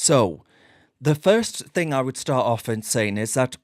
So, the first thing I would start off in saying is that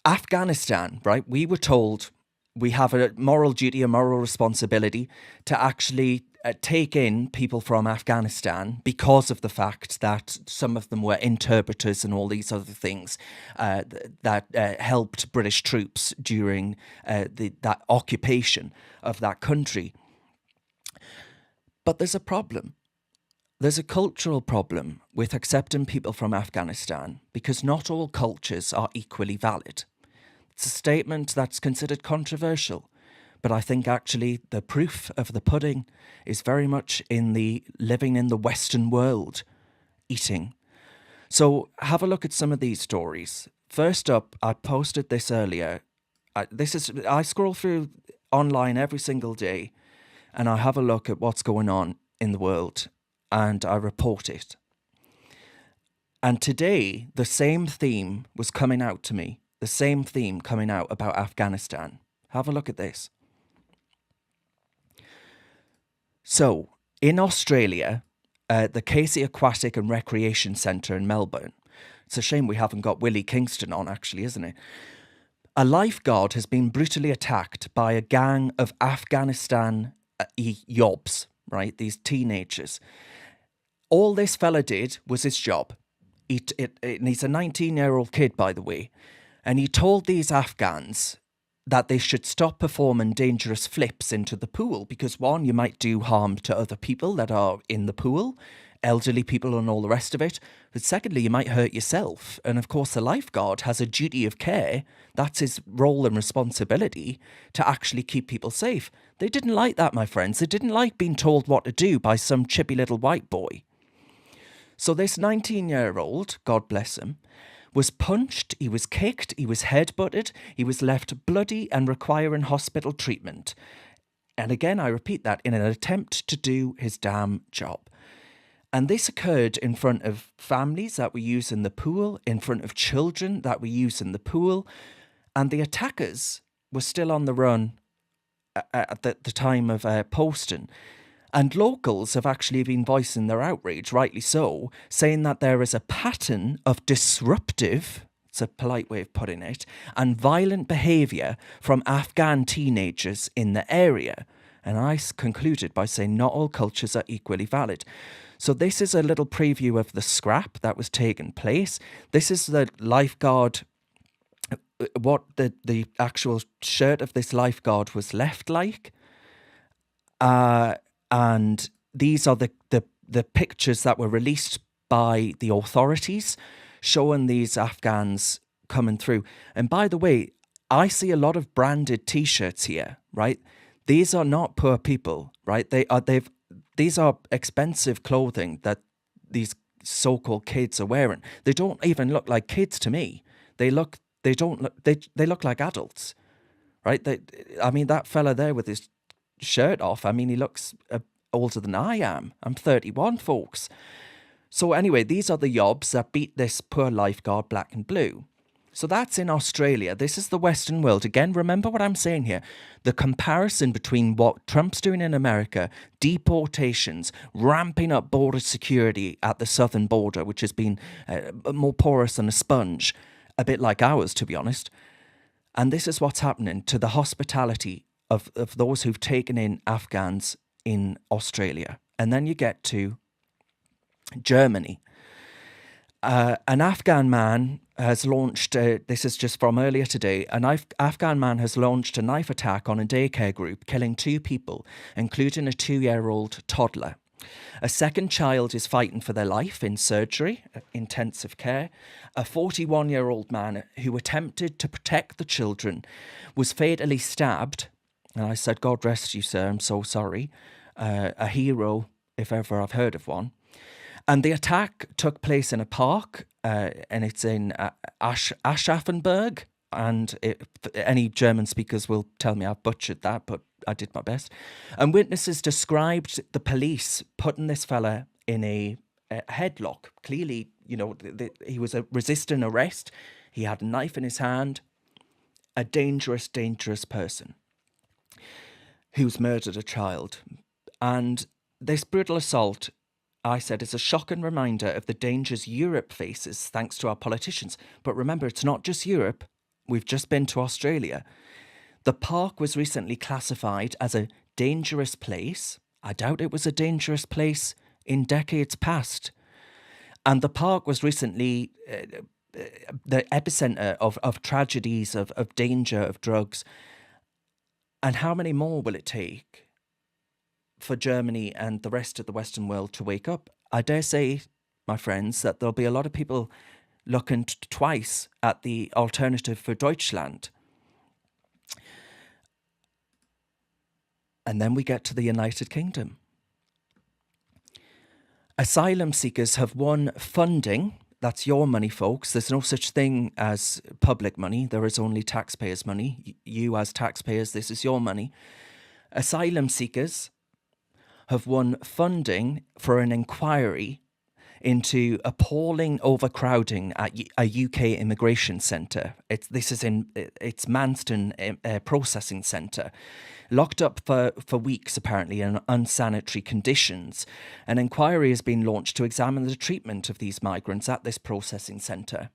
Afghanistan, right? We were told we have a moral duty, a moral responsibility to actually take in people from Afghanistan because of the fact that some of them were interpreters and all these other things that helped British troops during that occupation of that country. But there's a problem. There's a cultural problem with accepting people from Afghanistan because not all cultures are equally valid. It's a statement that's considered controversial, but I think actually the proof of the pudding is very much in the living in the Western world, eating. So have a look at some of these stories. First up, I posted this earlier. I scroll through online every single day and I have a look at what's going on in the world and I report it. And today, the same theme was coming out to me. The same theme coming out about Afghanistan. Have a look at this. So, in Australia, the Casey Aquatic and Recreation Centre in Melbourne. It's a shame we haven't got Willie Kingston on, actually, isn't it? A lifeguard has been brutally attacked by a gang of Afghanistan yobs, right? These teenagers. All this fella did was his job. And he's a 19-year-old kid, by the way. And he told these Afghans that they should stop performing dangerous flips into the pool because, one, you might do harm to other people that are in the pool, elderly people and all the rest of it. But secondly, you might hurt yourself. And of course, the lifeguard has a duty of care. That's his role and responsibility to actually keep people safe. They didn't like that, my friends. They didn't like being told what to do by some chippy little white boy. So this 19-year-old, God bless him, was punched, he was kicked, he was headbutted, he was left bloody and requiring hospital treatment. And again, I repeat that, in an attempt to do his damn job. And this occurred in front of families that were using the pool, in front of children that were using the pool, and the attackers were still on the run at the time of posting. And locals have actually been voicing their outrage, rightly so, saying that there is a pattern of disruptive, it's a polite way of putting it, and violent behaviour from Afghan teenagers in the area. And I concluded by saying not all cultures are equally valid. So this is a little preview of the scrap that was taking place. This is the lifeguard, what the actual shirt of this lifeguard was left like. And these are the pictures that were released by the authorities showing these Afghans coming through. And by the way, I see a lot of branded T-shirts here, right? These are not poor people, right? These are expensive clothing that these so-called kids are wearing. They don't even look like kids to me. They look like adults, right? That fella there with his shirt off, he looks older than I am. I'm 31, folks. So anyway, these are the yobs that beat this poor lifeguard black and blue. So that's in Australia. This is the Western world. Again, remember what I'm saying here. The comparison between what Trump's doing in America, deportations, ramping up border security at the southern border, which has been more porous than a sponge, a bit like ours, to be honest. And this is what's happening to the hospitality of those who've taken in Afghans in Australia. And then you get to Germany. An Afghan man has launched, this is just from earlier today, an Afghan man has launched a knife attack on a daycare group, killing 2 people, including a 2-year-old toddler. A second child is fighting for their life in surgery, intensive care. A 41-year-old man who attempted to protect the children was fatally stabbed. And I said, God rest you, sir, I'm so sorry. A hero, if ever I've heard of one. And the attack took place in a park, and it's in Aschaffenburg. And any German speakers will tell me I've butchered that, but I did my best. And witnesses described the police putting this fella in a headlock. Clearly, he was resisting arrest. He had a knife in his hand. A dangerous, dangerous person who's murdered a child. And this brutal assault I said, is a shocking reminder of the dangers Europe faces thanks to our politicians. But remember, it's not just Europe. We've just been to Australia. The park was recently classified as a dangerous place. I doubt it was a dangerous place in decades past. And the park was recently the epicenter of tragedies, of danger, of drugs. And how many more will it take for Germany and the rest of the Western world to wake up? I dare say, my friends, that there'll be a lot of people looking twice at the alternative for Deutschland. And then we get to the United Kingdom. Asylum seekers have won funding. That's your money, folks. There's no such thing as public money. There is only taxpayers' money. You as taxpayers, this is your money. Asylum seekers have won funding for an inquiry into appalling overcrowding at a UK immigration centre. It's Manston processing centre. Locked up for weeks, apparently, in unsanitary conditions. An inquiry has been launched to examine the treatment of these migrants at this processing centre.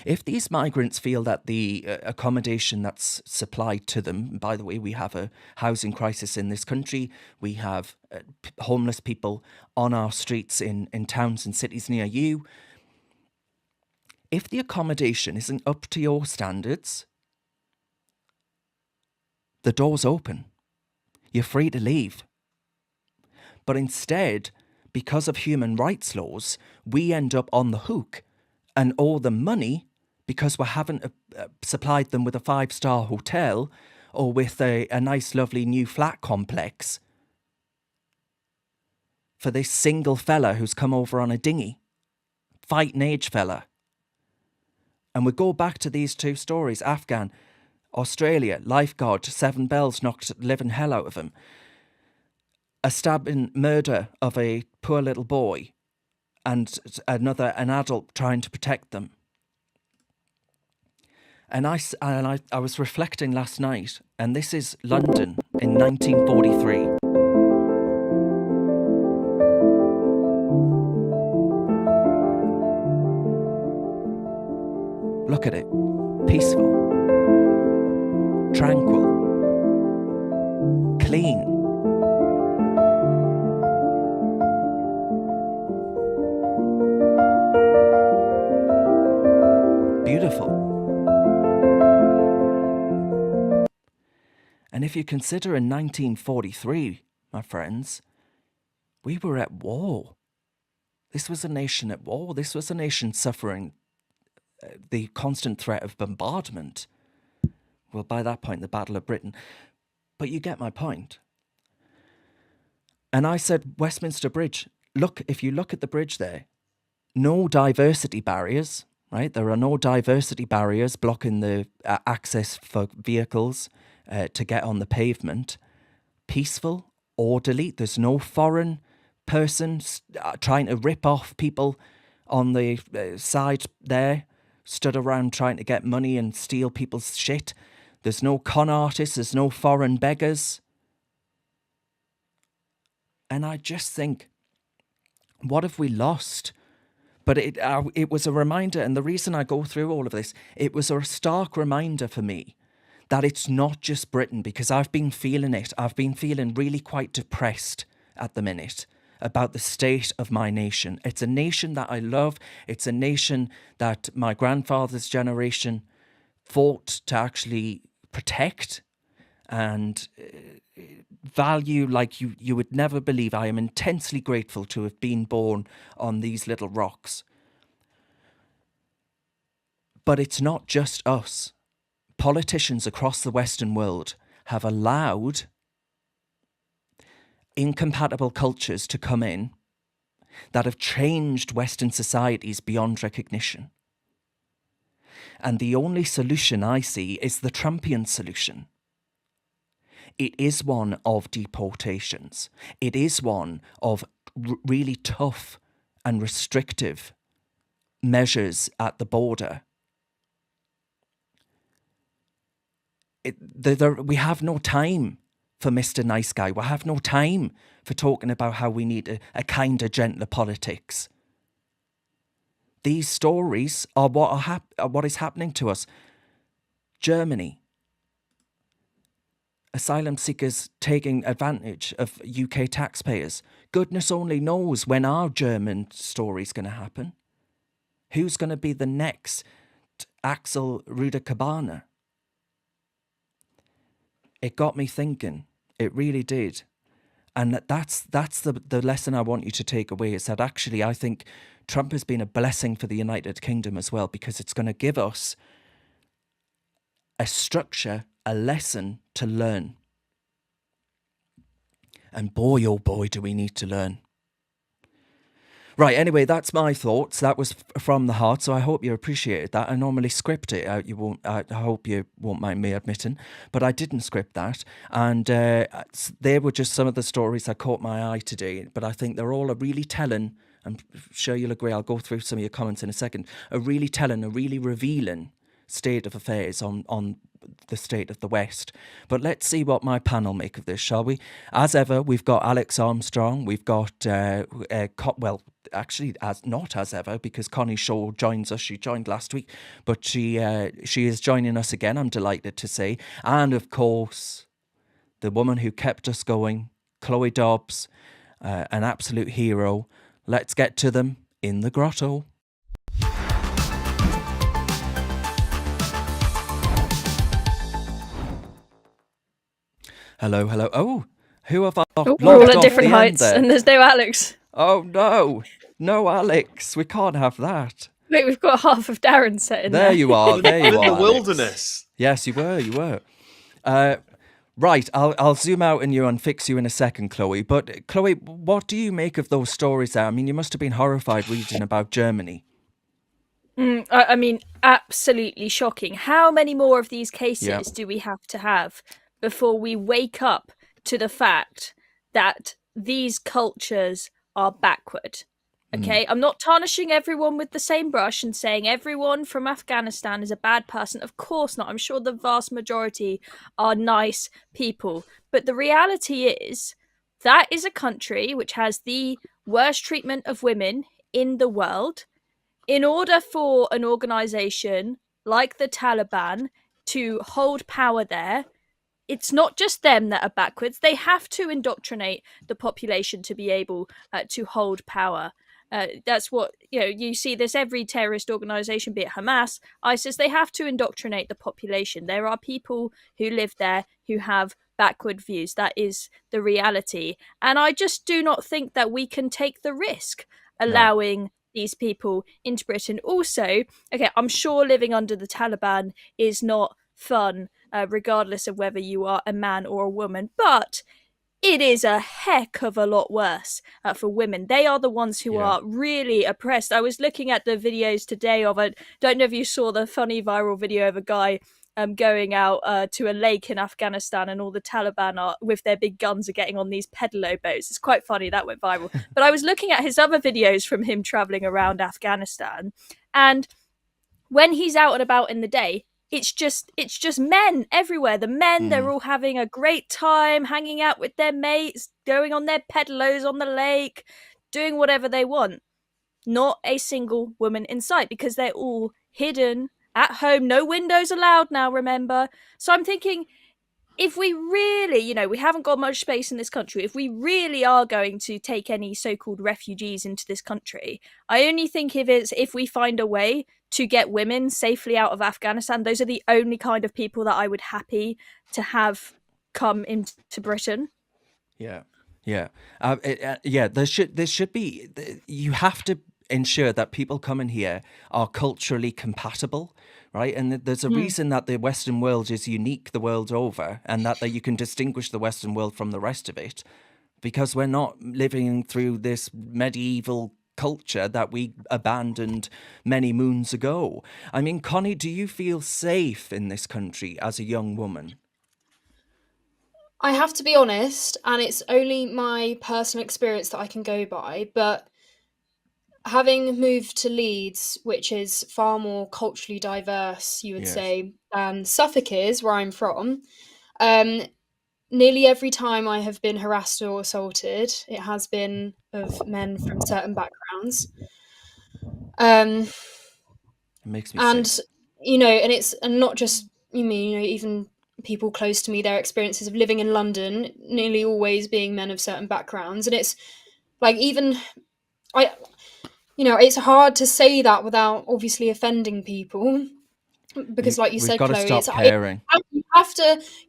If these migrants feel that the accommodation that's supplied to them, by the way, we have a housing crisis in this country, we have homeless people on our streets in towns and cities near you. If the accommodation isn't up to your standards, the door's open. You're free to leave. But instead, because of human rights laws, we end up on the hook and owe them money because we haven't supplied them with a 5-star hotel or with a nice, lovely new flat complex for this single fella who's come over on a dinghy, fighting age fella. And we go back to these two stories, Afghan, Australia, lifeguard, 7 bells knocked the living hell out of him. A stabbing murder of a poor little boy and an adult trying to protect them. And I was reflecting last night, and this is London in 1943. Look at it. Peaceful. Tranquil, clean. Beautiful. And if you consider in 1943, my friends, we were at war. This was a nation at war. This was a nation suffering the constant threat of bombardment. Well, by that point, the Battle of Britain. But you get my point. And I said, Westminster Bridge, look, if you look at the bridge there, no diversity barriers, right? There are no diversity barriers blocking the access for vehicles to get on the pavement. Peaceful, orderly. There's no foreign person trying to rip off people on the side there, stood around trying to get money and steal people's shit. There's no con artists, there's no foreign beggars. And I just think, what have we lost? But it was a reminder, and the reason I go through all of this, it was a stark reminder for me that it's not just Britain, because I've been feeling it. I've been feeling really quite depressed at the minute about the state of my nation. It's a nation that I love. It's a nation that my grandfather's generation fought to actually protect and value like you would never believe. I am intensely grateful to have been born on these little rocks. But it's not just us. Politicians across the Western world have allowed incompatible cultures to come in that have changed Western societies beyond recognition. And the only solution I see is the Trumpian solution. It is one of deportations. It is one of really tough and restrictive measures at the border. We have no time for Mr. Nice Guy. We have no time for talking about how we need a kinder, gentler politics. These stories are what is happening to us. Germany. Asylum seekers taking advantage of UK taxpayers. Goodness only knows when our German story's going to happen. Who's going to be the next Axel Rudakabana? It got me thinking. It really did. And that's the lesson I want you to take away, is that actually I think Trump has been a blessing for the United Kingdom as well, because it's going to give us a structure, a lesson to learn. And boy, oh boy, do we need to learn. Right, anyway, that's my thoughts. That was from the heart, so I hope you appreciated that. I normally script it. I hope you won't mind me admitting, but I didn't script that. And they were just some of the stories that caught my eye today. But I think they're all a really telling. I'm sure you'll agree. I'll go through some of your comments in a second. A really telling, a really revealing state of affairs on the state of the West. But let's see what my panel make of this, shall we? As ever, we've got Alex Armstrong. We've got actually, not as ever, because Connie Shaw joins us. She joined last week, but she is joining us again, I'm delighted to say. And of course, the woman who kept us going, Chloe Dobbs, an absolute hero. Let's get to them in the grotto. Hello, hello. Oh, who have I we're all at different heights, and there's no Alex. Oh no, no Alex. We can't have that. Wait, we've got half of Darren set in there. There you are. There you are. In the wilderness. Yes, you were. You were. Right. I'll zoom out and fix you in a second, Chloe. But Chloe, what do you make of those stories there? I mean, you must have been horrified reading about Germany. I mean, absolutely shocking. How many more of these cases do we have to have before we wake up to the fact that these cultures are backward? Okay, I'm not tarnishing everyone with the same brush and saying everyone from Afghanistan is a bad person. Of course not. I'm sure the vast majority are nice people. But the reality is that is a country which has the worst treatment of women in the world. In order for an organization like the Taliban to hold power there, it's not just them that are backwards. They have to indoctrinate the population to be able to hold power. That's what, you see this every terrorist organization, be it Hamas, ISIS, they have to indoctrinate the population. There are people who live there who have backward views. That is the reality. And I just do not think that we can take the risk allowing these people into Britain. Also, okay, I'm sure living under the Taliban is not fun, regardless of whether you are a man or a woman, but it is a heck of a lot worse for women. They are the ones who are really oppressed. I was looking at the videos today of it. Don't know if you saw the funny viral video of a guy going out to a lake in Afghanistan, and all the Taliban are with their big guns are getting on these pedalo boats. It's quite funny. That went viral. But I was looking at his other videos from him traveling around Afghanistan, and when he's out and about in the day, it's just men everywhere. The men, they're all having a great time, hanging out with their mates, going on their pedalos on the lake, doing whatever they want. Not a single woman in sight, because they're all hidden at home. No windows allowed now, remember? So I'm thinking, if we really, we haven't got much space in this country, if we really are going to take any so-called refugees into this country, I only think if we find a way to get women safely out of Afghanistan, those are the only kind of people that I would happy to have come into Britain. Yeah. There should be. You have to ensure that people coming here are culturally compatible, right? And there's a reason that the Western world is unique the world over, and that you can distinguish the Western world from the rest of it, because we're not living through this medieval culture that we abandoned many moons ago. I mean, Connie, do you feel safe in this country as a young woman? I have to be honest, and it's only my personal experience that I can go by, but having moved to Leeds, which is far more culturally diverse, you would say, than Suffolk is, where I'm from, nearly every time I have been harassed or assaulted, it has been of men from certain backgrounds. Um, It makes me and sick. and not just even people close to me, their experiences of living in London, nearly always being men of certain backgrounds, and it's like even I, it's hard to say that without obviously offending people. Because like you We've said, got to Chloe, stop caring.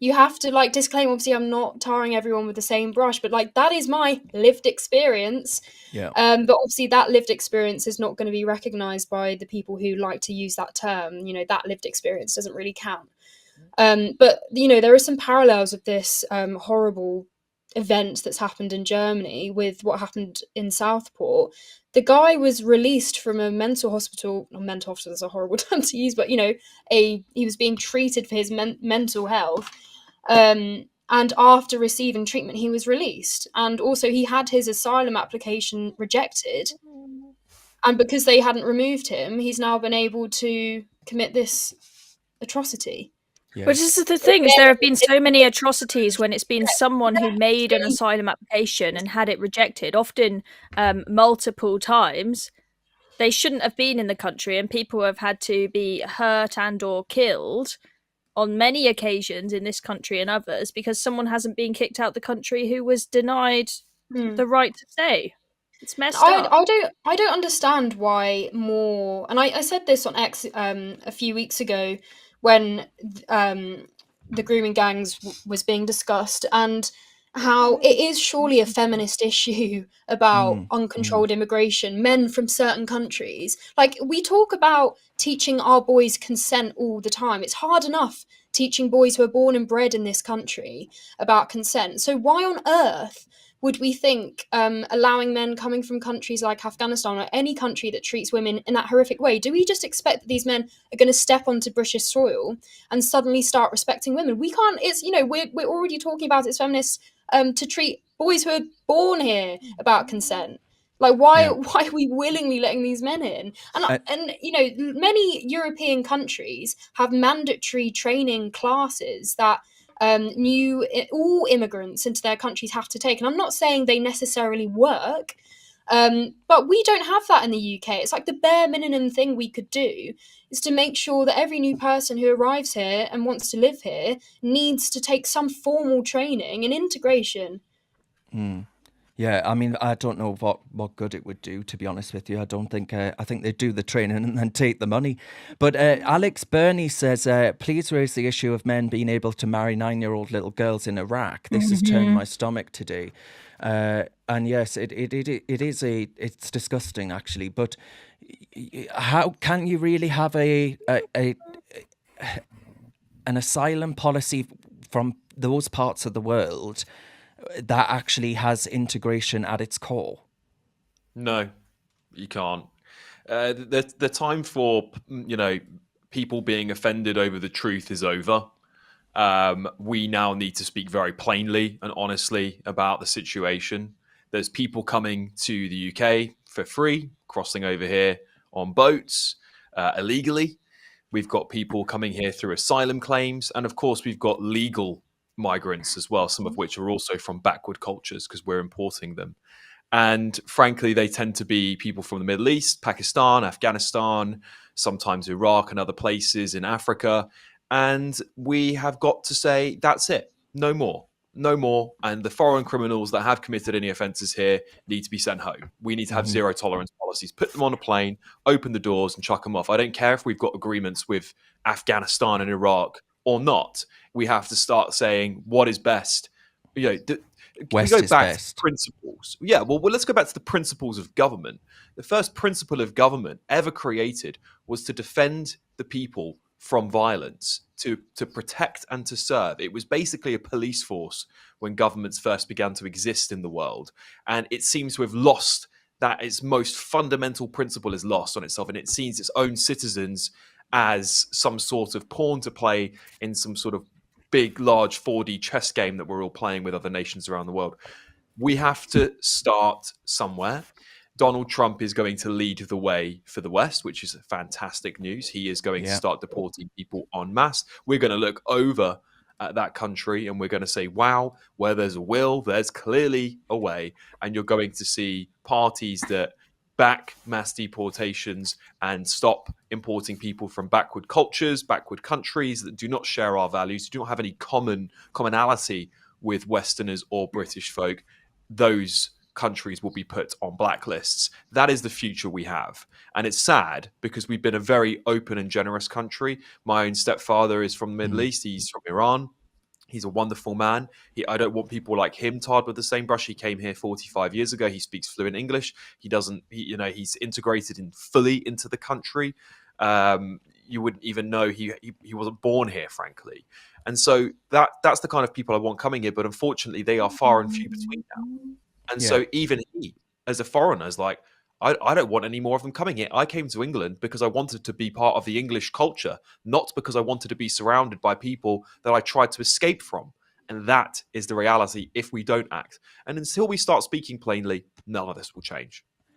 you have to like disclaim, obviously I'm not tarring everyone with the same brush, but like that is my lived experience. Yeah. But obviously that lived experience is not going to be recognized by the people who like to use that term. That lived experience doesn't really count. But there are some parallels of this horrible event that's happened in Germany with what happened in Southport. The guy was released from a mental hospital. Not mental hospital is a horrible term to use, but he was being treated for his mental health. And after receiving treatment, he was released. And also, he had his asylum application rejected. And because they hadn't removed him, he's now been able to commit this atrocity. Yeah. Which is the thing, is there have been so many atrocities when it's been someone who made an asylum application and had it rejected, often multiple times. They shouldn't have been in the country, and people have had to be hurt and or killed on many occasions in this country and others because someone hasn't been kicked out the country who was denied the right to stay. It's messed up. I don't understand why more. And I said this on X a few weeks ago when the grooming gangs was being discussed, and how it is surely a feminist issue about uncontrolled immigration, men from certain countries. Like, we talk about teaching our boys consent all the time. It's hard enough teaching boys who are born and bred in this country about consent. So why on earth would we think allowing men coming from countries like Afghanistan or any country that treats women in that horrific way? Do we just expect that these men are going to step onto British soil and suddenly start respecting women? We can't. It's we're already talking about it's feminists to treat boys who are born here about consent. Like, why are we willingly letting these men in? And many European countries have mandatory training classes that all immigrants into their countries have to take. And I'm not saying they necessarily work, but we don't have that in the UK. It's like the bare minimum thing we could do is to make sure that every new person who arrives here and wants to live here needs to take some formal training in integration. Yeah, I mean, I don't know what good it would do, to be honest with you. I don't think, I think they do the training and then take the money. But Alex Burney says, please raise the issue of men being able to marry 9-year-old little girls in Iraq. This has turned my stomach today. And yes, it's disgusting, actually. But how can you really have an asylum policy from those parts of the world that actually has integration at its core? No, you can't. The time for people being offended over the truth is over. We now need to speak very plainly and honestly about the situation. There's people coming to the UK for free, crossing over here on boats illegally. We've got people coming here through asylum claims, and of course we've got legal migrants as well, some of which are also from backward cultures because we're importing them. And frankly, they tend to be people from the Middle East, Pakistan, Afghanistan, sometimes Iraq and other places in Africa. And we have got to say, that's it. No more. No more. And the foreign criminals that have committed any offences here need to be sent home. We need to have zero tolerance policies. Put them on a plane, open the doors and chuck them off. I don't care if we've got agreements with Afghanistan and Iraq or not. We have to start saying what is best. West we go is back best. to principles. Yeah, well, let's go back to the principles of government. The first principle of government ever created was to defend the people from violence, to protect and to serve. It was basically a police force when governments first began to exist in the world. And it seems to have lost that. Its most fundamental principle is lost on itself, and it sees its own citizens as some sort of pawn to play in some sort of big, large 4D chess game that we're all playing with other nations around the world. We have to start somewhere. Donald Trump is going to lead the way for the West, which is fantastic news. He is going to start deporting people en masse. We're going to look over at that country, and we're going to say, wow, where there's a will, there's clearly a way. And you're going to see parties that back mass deportations and stop importing people from backward cultures, backward countries that do not share our values, do not have any commonality with Westerners or British folk. Those countries will be put on blacklists. That is the future we have. And it's sad because we've been a very open and generous country. My own stepfather is from the Middle East. He's from Iran. He's a wonderful man. I don't want people like him tarred with the same brush. He came here 45 years ago. He speaks fluent English. He's integrated fully into the country. You wouldn't even know he wasn't born here, frankly. And so that's the kind of people I want coming here. But unfortunately, they are far and few between now. And so even he, as a foreigner, is like, I don't want any more of them coming here. I came to England because I wanted to be part of the English culture, not because I wanted to be surrounded by people that I tried to escape from. And that is the reality if we don't act. And until we start speaking plainly, none of this will change.